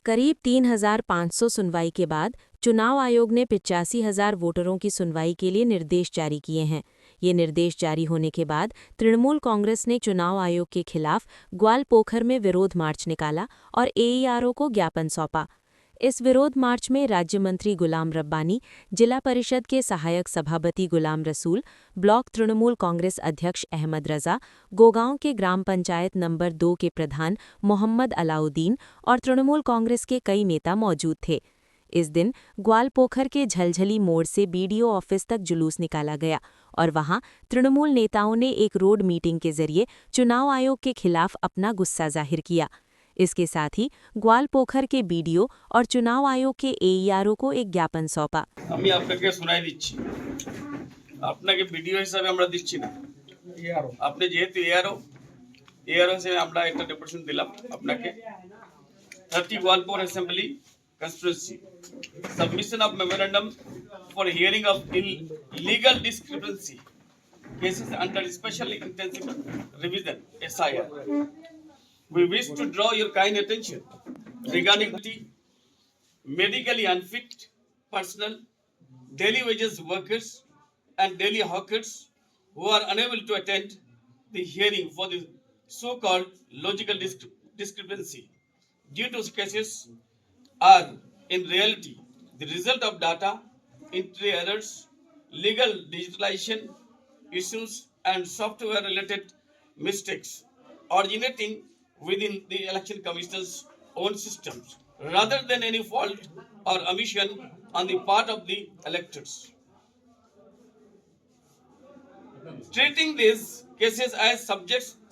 करीब 3,500 सुनवाई के बाद चुनाव आयोग ने 85,000 वोटरों की सुनवाई के लिए निर्देश जारी किए हैं। ये निर्देश जारी होने के बाद तृणमूल कांग्रेस ने चुनाव आयोग के खिलाफ ग्वालपोखर में विरोध मार्च निकाला और एईआरओ को ज्ञापन सौंपा। इस विरोध मार्च में राज्य मंत्री गुलाम रब्बानी, जिला परिषद के सहायक सभापति गुलाम रसूल, ब्लॉक तृणमूल कांग्रेस अध्यक्ष अहमद रजा, गोगांव के ग्राम पंचायत नंबर 2 के प्रधान मोहम्मद अलाउद्दीन और तृणमूल कांग्रेस के कई नेता मौजूद थे। इस दिन ग्वालपोखर के झलझली मोड़ से बीडीओ ऑफिस तक जुलूस निकाला गया और वहां तृणमूल नेताओं ने एक रोड मीटिंग के जरिए चुनाव आयोग के खिलाफ अपना गुस्सा जाहिर किया। इसके साथ ही ग्वालपोखर के बीडीओ और चुनाव आयोग के एईआरओ को एक ज्ञापन सौंपा। আমি আপনাকে শোনাই দিচ্ছি, আপনাকে ভিডিও হিসাবে আমরা দিচ্ছি না। আপনি যেহেতু এআরও হিসেবে আমরা একটা ডেপুটেশন দিলাম আপনাকে। 30 Goalpur assembly constituency submission of memorandum for hearing of illegal discrepancy cases under special intensive revision SIR. We wish to draw your kind attention regarding the medically unfit personnel, daily wages workers and daily hawkers who are unable to attend the hearing for the so-called logical discrepancy. Due to cases are in reality the result of data entry errors, legal digitalization issues and software related mistakes originating within the election commission's own systems rather than any fault or omission on the part of the electors. Treating these cases as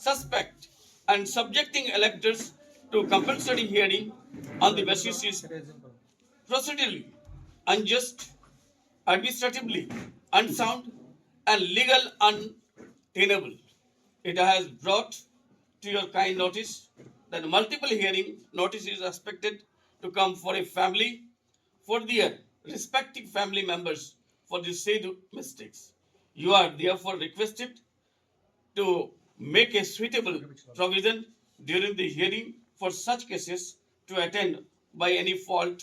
suspect and subjecting electors to compulsory hearing on the basis is procedurally unjust, administratively unsound and legal untenable. It has brought to your kind notice that multiple hearing notice is expected to come for a family for their respective family members for the said mistakes. You are therefore requested to make a suitable provision during the hearing for such cases to attend by any fault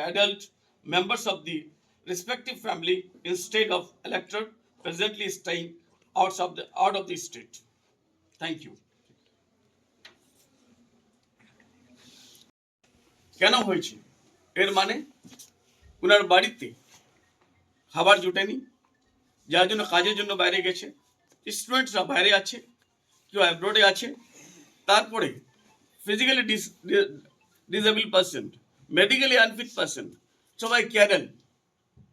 adult members of the respective family instead of elector presently staying out of the state. Thank you. কেন হয়েছে? এর মানে ওনার বাড়িতে খাবার জুটেনি, যার জন্য কাজের জন্য বাইরে গেছে, স্টুডেন্টসরা বাইরে আছে, কেউ অ্যাব্রোডে আছে, তারপরে physically disable person, medically unfit person সবাই কেরল,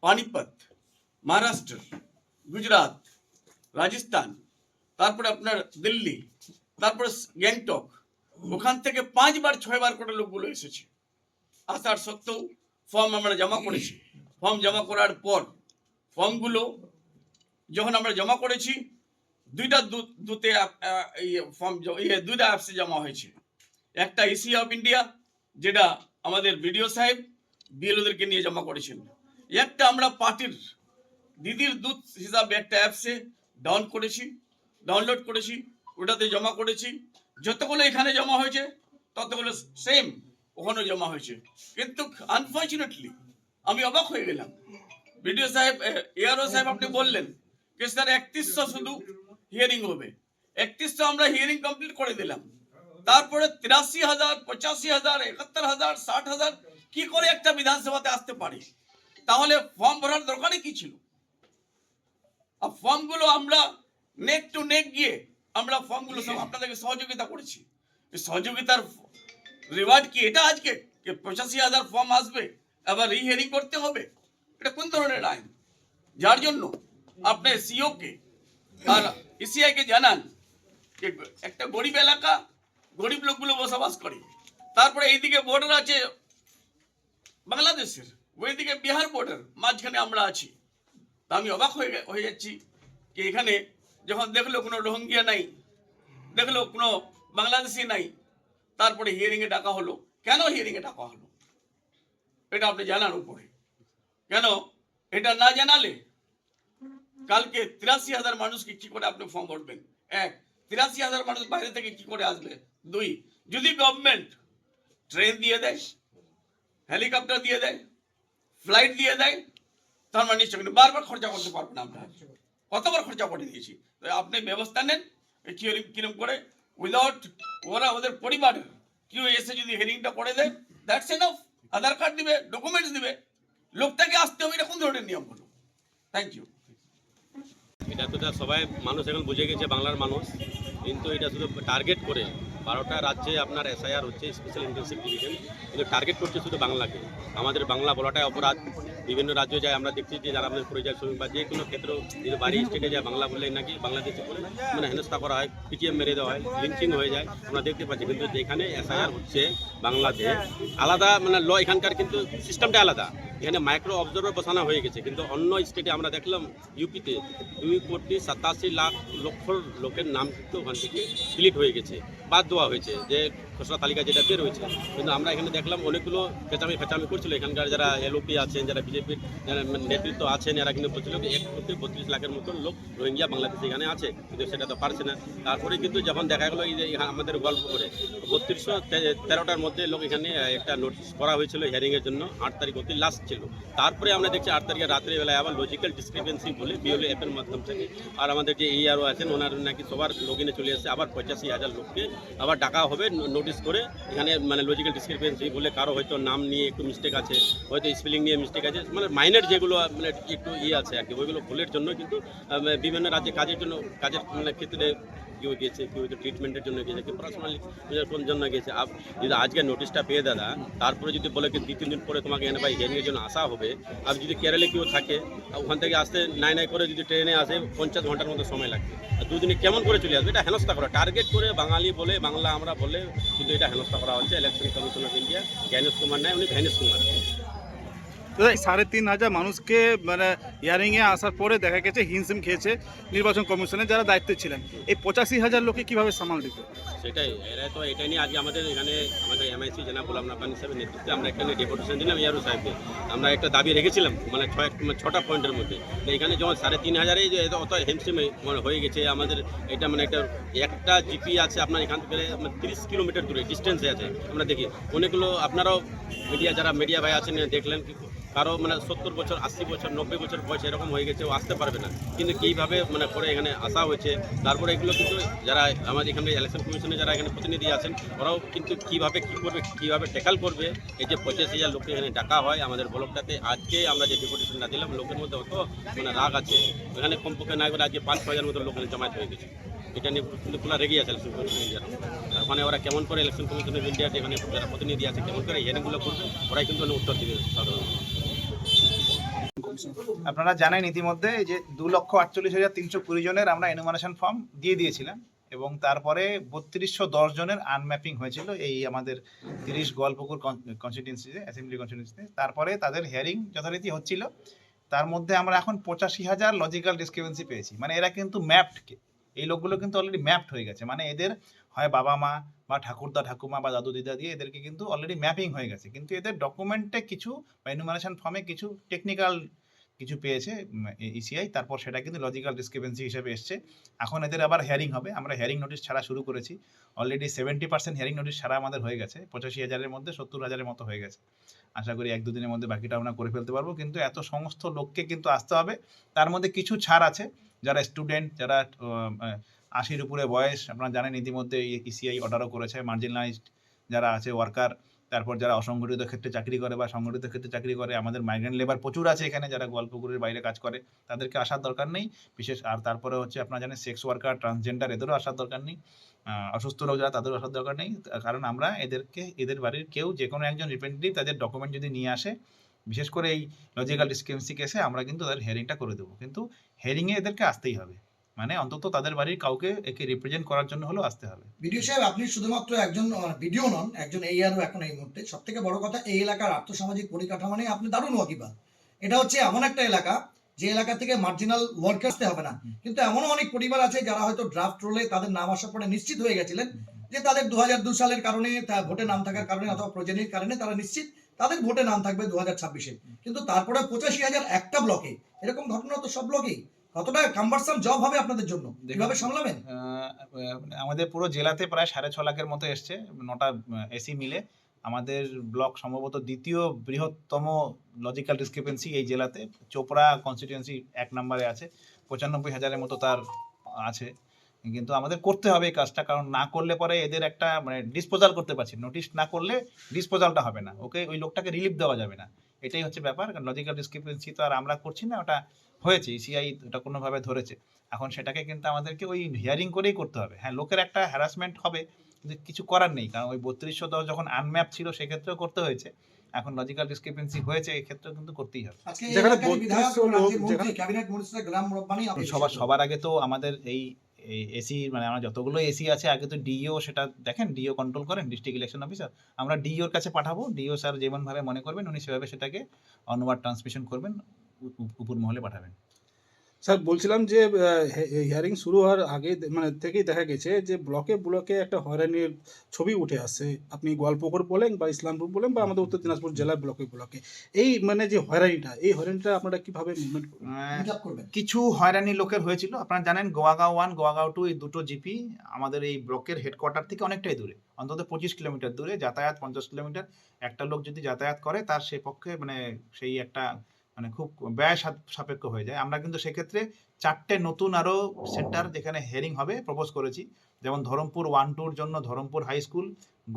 পানিপত, মহারাষ্ট্র, গুজরাট, রাজস্থান, তারপরে আপনার দিল্লি, তারপরে গ্যাংটক, ওখান থেকে 5 বার 6 বার করে লোকগুলো এসেছে। আসার সত্ত্বেও ফর্ম আমরা জমা করেছি। ফর্ম জমা করার পর ফর্মগুলো যখন আমরা জমা করেছি দুইটা অ্যাপসে জমা হয়েছে। একটা ইসি অফ ইন্ডিয়া, যেটা আমাদের বিডিও সাহেব বিএলওদেরকে নিয়ে জমা করেছেন। একটা আমরা পার্টির দিদির দূত হিসাবে একটা অ্যাপসে ডাউনলোড করেছি, ওটাতে জমা করেছি। যতগুলো এখানে জমা হয়েছে ততগুলো সেম ওখানেও জমা হয়েছে। কিন্তু আনফর্চুনেটলি আমি অবাক হয়ে গেলাম। বিডিও সাহেব, এআরও সাহেব আপনি বললেন যে স্যার 3100 শুধু হিয়ারিং হবে। 3100 আমরা হিয়ারিং কমপ্লিট করে দিলাম। তারপরে 83,000, 85,000, 71,000, 60,000 কি করে একটা বিধানসভাতে আসতে পারে? তাহলে ফর্ম ভরার দরকারই কি ছিল? আর ফর্মগুলো আমরা নেক টু নেক গিয়ে আমরা ফর্মগুলো সব আপনাদেরকে সহযোগিতা করেছি। সহযোগিতার রিওয়ার্ড কি এটা আজকে 85,000 ফর্ম আসবে আবার রিহিয়ারিং করতে হবে? এটা কোন ধরনের আইন? যার জন্য আপনি সিওকে আর ইসিআই কে জানান যে একটা গরিব এলাকা, গরিব লোকগুলো বসবাস করে, তারপরে এইদিকে বর্ডার আছে বাংলাদেশের, ওইদিকে বিহার বর্ডার, মাঝখানে আমরা আছি। তা আমি অবাক হয়ে যাচ্ছি যে এখানে যখন দেখলো কোনো রোহিঙ্গিয়া নাই, দেখলো কোনো বাংলাদেশি নাই, তারপরে হিয়ারিংয়ে ডাকা হলো। কেন হিয়ারিংয়ে ডাকা হলো এটা আপনি জানার উপরে। কেন এটা না জানালে কালকে 83,000 মানুষকে কি করে আপনি ফর্ম ভরবেন? 1, 83,000 মানুষ বাইরে থেকে কি করে আসবে? 2, যদি গভর্নমেন্ট ট্রেন দিয়ে দেয়, হেলিকপ্টার দিয়ে দেয়, ফ্লাইট দিয়ে দেয়, তার মানে নিশ্চয় কিন্তু বারবার খরচা করতে পারবো না আমরা। কতবার খরচা করে দিয়েছি, তো আপনি ব্যবস্থা নেন কিরম করে উইদাউট ওরা ওদের পরিবার কেউ এসে যদি হেয়ারিংটা করে দেয়, দ্যাটস এনাফ। আধার কার্ড দিবে, ডকুমেন্টস দিবে, লোকটাকে আসতে হবে, এটা কোন ধরনের নিয়ম হলো? Thank you. এটা তো সবাই মানুষ এখন বুঝে গেছে, বাংলার মানুষ, কিন্তু এটা শুধু টার্গেট করে 12টা রাজ্যে আপনার এসআইআর হচ্ছে, স্পেশাল ইন্টেনসিভ ডিভিশন, কিন্তু টার্গেট করছে শুধু বাংলাকে। আমাদের বাংলা বলাটাই অপরাধ। বিভিন্ন রাজ্য যায়, আমরা দেখছি যে যারা আমাদের পরিযায়ী শ্রমিক বা যে কোনো ক্ষেত্রেও যদি বাড়ি স্টেটে যায়, বাংলা বললেই নাকি বাংলাদেশে করে মানে হেনস্থা করা হয়, পিটিএম মেরে দেওয়া হয়, লিঞ্চিং হয়ে যায়, আমরা দেখতে পাচ্ছি। কিন্তু যেখানে এসআইআর হচ্ছে বাংলাতে আলাদা মানে ল, এখানকার কিন্তু সিস্টেমটা আলাদা। এখানে মাইক্রো অবজারভার বসানো হয়ে গেছে, কিন্তু অন্য স্টেটে আমরা দেখলাম ইউপিতে 2,87,00,000 লোকের নাম কিন্তু ওখান থেকে ডিলিট হয়ে গেছে, বাদ দেওয়া হয়েছে, যে খসড়া তালিকা যেটা বের হয়েছে। কিন্তু আমরা এখানে দেখলাম অনেকগুলো ফেচামি করছিল এখানকার যারা এলওপি আছেন, যারা বিজেপির যারা নেতৃত্ব আছেন, এরা কিন্তু বলছিল 1,32 লাখের মতন লোক রোহিঙ্গা বাংলাদেশে এখানে আছে, কিন্তু সেটা তো পারছে না। তারপরে কিন্তু যখন দেখা গেলো এই যে আমাদের গল্প করে 3213টার মধ্যে লোক এখানে একটা নোটিশ করা হয়েছিল হিয়ারিংয়ের জন্য, 8 তারিখ অবধি লাস্ট ছিল। তারপরে আমরা দেখছি 8 তারিখে রাত্রিবেলায় আবার লজিক্যাল ডিসক্রিপেন্সি বলে বিওএল অ্যাপের মাধ্যম থেকে, আর আমাদের যে ERO আছেন ওনার নাকি সবার লগইনে চলে এসেছে, আবার 85,000 লোককে আবার ডাকা হবে নোটিশ করে। এখানে মানে লজিক্যাল ডিসক্রিপেন্সি বলে কারো হয়তো নাম নিয়ে একটু মিস্টেক আছে, হয়তো স্পেলিং নিয়ে মিস্টেক আছে, মানে মাইনের যেগুলো মানে একটু আছে আর কি, ওইগুলো ভুলের জন্য কিন্তু বিভিন্ন রাজ্যে কাজের মানে ক্ষেত্রে কেউ গেছে, কেউ হয়তো ট্রিটমেন্টের জন্য গেছে, কেউ পার্সোনালি কোন জন্য গেছে। যদি আজকে নোটিশটা পেয়ে দাদা, তারপরে যদি বলে কি 2-3 দিন পরে তোমাকে এনে ভাই হিয়ারিংয়ের জন্য আসা হবে, আর যদি কেরালে কেউ থাকে ওখান থেকে আসতে নাই করে যদি ট্রেনে আসে 50 ঘন্টার মতো সময় লাগবে, আর 2 দিনে কেমন করে চলে আসবে? এটা হেনস্থা করা, টার্গেট করে বাঙালি বলে বাংলা আমরা বলে কিন্তু এটা হেনস্থা করা হচ্ছে। Election commission of India Gyanesh Kumar নাই, উনি ভ্যানেশ কুমার। 3,500 মানুষকে মানে হিয়ারিংয়ে আসার পরে দেখা গেছে হিমশিম খেয়েছে নির্বাচন কমিশনে যারা দায়িত্বে ছিলেন। এই 85,000 লোককে কীভাবে সামাল দিতে? সেটাই, এরা তো এটা নিয়ে আজকে আমাদের এখানে আমাদের MIC জনাব গোলাম নবী সাহেবের নেতৃত্বে আমরা এখানে ডেপুটেশন দিলাম ERO সাহেবকে। আমরা একটা দাবি রেখেছিলাম মানে 6টা পয়েন্টের মধ্যে, এখানে যেমন 3,500 যে অত হিমশিম হয়ে গেছে আমাদের। এটা মানে একটা জিপি আছে আপনার এখান থেকে 30 কিলোমিটার দূরে ডিস্টেন্সে আছে। আমরা দেখি অনেকগুলো আপনারাও যারা মিডিয়া ভাই আছেন দেখলেন, কারো মানে 70 বছর, 80 বছর, 90 বছর বয়স এরকম হয়ে গেছে, ও আসতে পারবে না, কিন্তু কীভাবে মানে করে এখানে আসা হয়েছে। তারপরে এগুলো কিন্তু যারা আমাদের এখানে ইলেকশন কমিশনে যারা এখানে প্রতিনিধি আছেন, ওরাও কিন্তু কীভাবে কী করবে, কীভাবে ট্যাকল করবে। এই যে 85,000 লোককে এখানে ডাকা হয় আমাদের ব্লকটাতে, আজকে আমরা যে ডেপুটেশনটা দিলাম, লোকের মধ্যে অত মানে রাগ আছে, এখানে কমপক্ষে না করে আজকে 5-6,000 মতো লোক জমায়েত হয়ে গেছে। এটা নিয়ে কিন্তু খোলা রেগে আছে ইলেকশন কমিশন ইন্ডিয়ার। ওখানে ওরা কেমন করে ইলেকশন কমিশন অফ ইন্ডিয়ার যেখানে যারা প্রতিনিধি আছে কেমন করে হিয়ারিংগুলো করবে, ওরাই কিন্তু উত্তর দিবে সাধারণ। আপনারা জানেন ইতিমধ্যে যে 2,48,320 জনের আমরা এনুমারেশন ফর্ম দিয়ে দিয়েছিলাম, এবং তারপরে 3210 জনের আনম্যাপিং হয়েছিল এই আমাদের 30 গোয়ালপুকুর কনস্টিটিউয়েন্সিতে, অ্যাসেম্বলি কনস্টিটিউয়েন্সিতে। তারপরে তাদের হিয়ারিং যথারীতি হচ্ছিল। তার মধ্যে আমরা এখন 85,000 লজিক্যাল ডিসক্রিপেন্সি পেয়েছি। মানে এরা কিন্তু ম্যাপড, এই লোকগুলো কিন্তু অলরেডি ম্যাপড হয়ে গেছে। মানে এদের হয় বাবা মা বা ঠাকুরদা ঠাকুমা বা দাদু দিদা দিয়ে এদেরকে কিন্তু অলরেডি ম্যাপিং হয়ে গেছে, কিন্তু এদের ডকুমেন্টে কিছু বা এনুমারেশন ফর্মে কিছু টেকনিক্যাল কিছু পেয়েছে ECI, তারপর সেটা কিন্তু লজিক্যাল ডিসক্রিপেন্সি হিসেবে এসছে। এখন এদের আবার হিয়ারিং হবে। আমরা হিয়ারিং নোটিশ ছাড়া শুরু করেছি, অলরেডি 70% হিয়ারিং নোটিশ ছাড়া আমাদের হয়ে গেছে। 85,000-এর মধ্যে 70,000-এর মতো হয়ে গেছে। আশা করি 1-2 দিনের মধ্যে বাকিটা আমরা করে ফেলতে পারবো। কিন্তু এত সমস্ত লোককে কিন্তু আসতে হবে। তার মধ্যে কিছু ছাড় আছে, যারা স্টুডেন্ট, যারা 80-র উপরে বয়স, আপনারা জানেন ইতিমধ্যে ECI অর্ডারও করেছে। মার্জিনালাইজড যারা আছে ওয়ার্কার, তারপর যারা অসংগঠিত ক্ষেত্রে চাকরি করে বা সংগঠিত ক্ষেত্রে চাকরি করে, আমাদের মাইগ্রেন্ট লেবার প্রচুর আছে এখানে যারা গোয়ালপুকুরের বাইরে কাজ করে, তাদেরকে আসার দরকার নেই বিশেষ। আর তারপরে হচ্ছে আপনারা জানেন সেক্স ওয়ার্কার, ট্রান্সজেন্ডার, এদেরও আসার দরকার নেই। অসুস্থ লোক যারা, তাদেরও আসার দরকার নেই। কারণ আমরা এদের বাড়ির কেউ যে কোনো একজন রিপ্রেজেন্টেটিভ তাদের ডকুমেন্ট যদি নিয়ে আসে, বিশেষ করে এই লজিক্যাল ডিসক্রিপেন্সি কেসে, আমরা কিন্তু তাদের হিয়ারিংটা করে দেবো। কিন্তু হিয়ারিংয়ে এদেরকে আসতেই হবে, মানে অন্তত তাদের বাড়ির কাউকে একে রিপ্রেজেন্ট করার জন্য হলেও আসতে হবে। বিডিও সাহেব, আপনি শুধুমাত্র একজন বিডিও নন, একজন ARO এখন এই মুহূর্তে। সব থেকে বড় কথা, এই এলাকার আর্থসামাজিক পরিকাঠামো নিয়ে আপনি দারুণ ওয়াকিবহাল। এটা হচ্ছে এমন একটা এলাকা যে এলাকা থেকে মার্জিনাল ওয়ার্কার আসতে হবে না, কিন্তু এমনও অনেক পরিবার আছে যারা হয়তো ড্রাফট রোলে তাদের নাম আসার পরে নিশ্চিত হয়ে গেছিলেন যে তাদের 2002 সালের কারণে, ভোটে নাম থাকার কারণে অথবা প্রজন্মের কারণে তারা নিশ্চিত তাদের ভোটে নাম থাকবে 2026-এ, কিন্তু তারপরে 85,000 একটা ব্লকে। এরকম ঘটনা তো সব ব্লকেই। কতটা কাম্বারসাম জব হবে আপনাদের জন্য, কিভাবে সামলাবেন? আমাদের পুরো জেলাতে প্রায় 6.5 লাখের মতো এসছে, 9টা এসি মিলে। আমাদের ব্লক সম্ভবত দ্বিতীয় বৃহত্তম লজিক্যাল ডিসক্রিপেন্সি এই জেলাতে। চোপড়া কনস্টিটিউয়েন্সি 1 নম্বরে আছে, 95,000-এর মতো তার আছে। কিন্তু আমাদের করতে হবে এই কাজটা, কারণ না করলে পরে এদের একটা মানে ডিসপোজাল করতে পারছি, নোটিশ না করলে ডিসপোজালটা হবে না, ওকে ওই লোকটাকে রিলিফ দেওয়া যাবে না, এটাই হচ্ছে ব্যাপার। কারণ লজিক্যাল ডিসক্রিপেন্সি তো আর আমরা করছি না, ওটা হয়েছে, ইসিআই ওটা কোনোভাবে ধরেছে। এখন সেটাকে কিন্তু আমাদেরকে ওই হিয়ারিং করেই করতে হবে। হ্যাঁ, লোকের একটা হ্যারাসমেন্ট হবে, কিন্তু কিছু করার নেই, কারণ ওই 3210 যখন আনম্যাপ ছিল সেক্ষেত্রেও করতে হয়েছে, এখন লজিক্যাল ডিসক্রিপেন্সি হয়েছে, এক্ষেত্রেও কিন্তু করতেই হবে। আজকে এই যেখানে এলাকার বিধায়ক 3200 লোক, রাজ্যের মন্ত্রী যেখানে- ক্যাবিনেট মন্ত্রী গ্রাম রব্বানি সবার আগে তো আমাদের এই এসি মানে আমরা যতগুলো এসি আছে আগে তো ডিইও সেটা দেখেন, ডিইও কন্ট্রোল করেন, ডিস্ট্রিক্ট ইলেকশন অফিসার। আমরা ডিইওর কাছে পাঠাবো, ডিইও স্যার যেমনভাবে মনে করবেন উনি সেভাবে সেটাকে অনওয়ার্ড ট্রান্সমিশন করবেন, উপর মহলে পাঠাবেন। স্যার বলছিলাম যে হিয়ারিং শুরু হওয়ার আগে মানে থেকেই দেখা গেছে যে ব্লকে ব্লকে একটা হয়রানির ছবি উঠে আসে, আপনি গোয়ালপুকুর বলেন বা ইসলামপুর বলেন বা আমাদের উত্তর দিনাজপুর জেলার ব্লকে ব্লকে এই মানে যে হয়রানিটা আপনারা কিভাবে মুভমেন্ট করবেন? করবেন। কিছু হয়রানি লোকের হয়েছিল। আপনারা জানেন গোয়াগাঁও 1, গোয়াগাঁও 2 এই দুটো জিপি আমাদের এই ব্লকের হেডকোয়ার্টার থেকে অনেকটাই দূরে, অন্তত 25 কিলোমিটার দূরে, যাতায়াত 50 কিলোমিটার। একটা লোক যদি যাতায়াত করে তার সে পক্ষে মানে সেই একটা মানে খুব ব্যয় সাপেক্ষ হয়ে যায়। আমরা কিন্তু সেক্ষেত্রে 4টে নতুন আরও সেন্টার যেখানে হিয়ারিং হবে প্রপোজ করেছি, যেমন ধরমপুর 1-2-র জন্য ধরমপুর হাই স্কুল,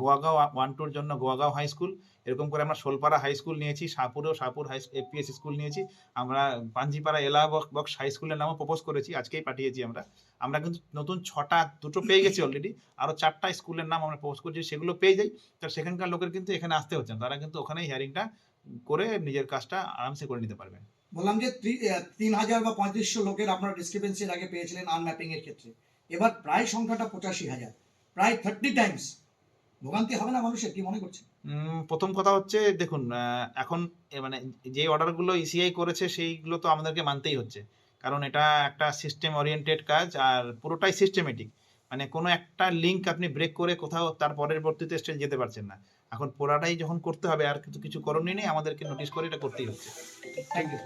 গোয়াগাঁও 1-2-র জন্য গোয়াগাঁও হাই স্কুল, এরকম করে আমরা শোলপাড়া হাই স্কুল নিয়েছি, শাহপুরেও শাহপুর হাই এপিএস স্কুল নিয়েছি, আমরা পাঞ্জিপাড়া এলা বক্স হাই স্কুলের নামও প্রপোজ করেছি, আজকেই পাঠিয়েছি আমরা। আমরা কিন্তু নতুন 6টা, 2টো পেয়ে গেছি অলরেডি, আরও 4টা স্কুলের নাম আমরা প্রপোজ করছি, সেগুলো পেয়ে যাই। তার সেখানকার লোকের কিন্তু এখানে আসতে হচ্ছে না, তারা কিন্তু ওখানে হিয়ারিংটা করে নিজের কাজটা আরামসে করে নিতে পারবেন। বললাম যে 3000 বা 3500 লোকের আপনারা ডিসক্রিপেন্সির আগে পেয়েছিলেন আনম্যাপিং এর ক্ষেত্রে, এবার প্রায় সংখ্যাটা 85,000, প্রায় 30 টাইমস। ভোগান্তি হবে না মানুষের, কি মনে করছে? প্রথম কথা হচ্ছে দেখুন, এখন মানে যে অর্ডারগুলো ইসিআই করেছে সেইগুলো তো আমাদেরকে মানতেই হচ্ছে, কারণ এটা একটা সিস্টেম ওরিয়েন্টেড কাজ আর পুরোটাই সিস্টেমেটিক। মানে কোনো একটা লিঙ্ক আপনি ব্রেক করে কোথাও তার পরবর্তীতে স্টেজ যেতে পারছেন না। এখন পুরাটাই যখন করতে হবে আর কিছু করণীয় নেই, আমাদেরকে নোটিশ করে এটা করতেই হচ্ছে। Thank you.